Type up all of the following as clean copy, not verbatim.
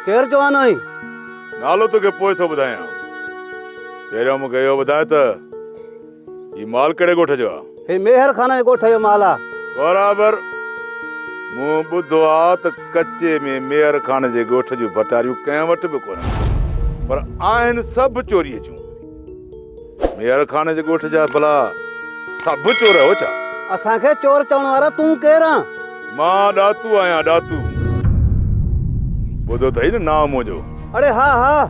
केर जवान आई? नालो तो के पोइ थो ॿुधायां। पहिरियों मूंखे इहो ॿुधाए त ही माल कहिड़े ॻोठ जो आहे? हे मेहर खाना जे ॻोठ जो माल आहे। बराबर। मूं ॿुधो आहे त कच्चे में मेहर खान जे ॻोठ जूं भटारियूं कंहिं वटि बि कोन, पर आहिनि सभु चोरीअ जूं। मेहर खान जे ॻोठ जा भला सभु चोर हो छा? असांखे चोर चवण वारा तूं केर आं? मां ॾातू आहियां, ॾातू। ॿुधो अथई न नाम मुंहिंजो? अरे हा हा,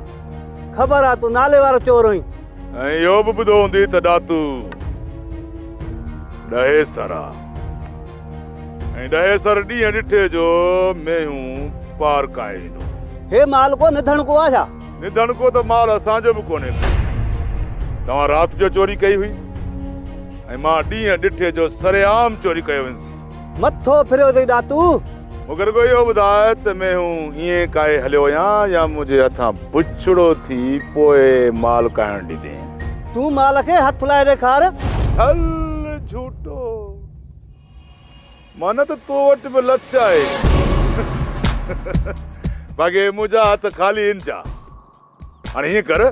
ख़बर आहे तूं नाले वारो चोर हुई। ऐं इहो बि ॿुधो हूंदी त ॾातू ॾहेसर आहे। ऐं ॾहेसर ॾींहं ॾिठे जो मेहूं पार काए वेंदो। हे माल को निधण को आहे छा? निधन को त माल असांजो बि कोन्हे। तव्हां राति जो चोरी कई हुई ऐं मां ॾींहं ॾिठे जो सरेआम चोरी कयो हुयसि। मथो फिरियो अथई ॾातू। मूंखे रुॻो इहो ॿुधाए त मेहूं ईअं काए हलियो या मुंहिंजे हथां बुछड़ो थी पोइ माल काइण ॾिजे? तूं माल खे हथ लाए ॾेखार। हल झूठो, माना त तो वटि बि लच आहे। बाक़ी मुंहिंजा हथ ख़ाली आहिनि छा? हाणे हीअं कर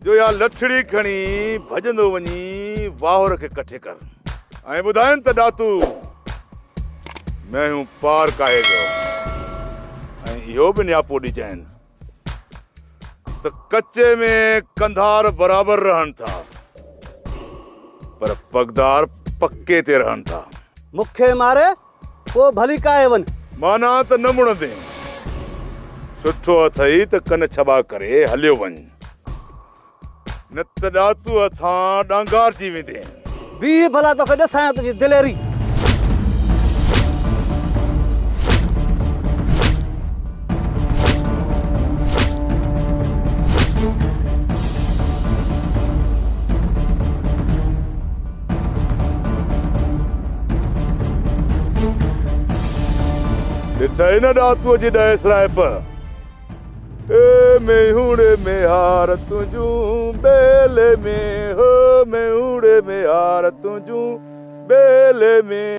जो या लठड़ी खणी भॼंदो वञी वाहुर खे कठे कर ऐं ॿुधाइनि त ॾातू मेहूं पार काहे जो। ऐं इहो बि न्यापो ॾिजाइनि त कच्चे में कंधार बराबर रहनि था, पर पगदार पक्के ते रहनि था। मूंखे मारे को भली काए वञ। माना त न मुड़ंदे। सुठो अथई त कन छबा करे हलियो वञ, न त ॾातू हथां डांगारजी वेंदे। बीह भला तोखे ॾसायां तुंहिंजी दिलेरी। ॾिठई न ॾातूअ जी ॾह सराइप? ए मेहूड़े में हार तुंहिंजूं बेले में, हो मेहूड़े में हार तुंहिंजूं बेले में।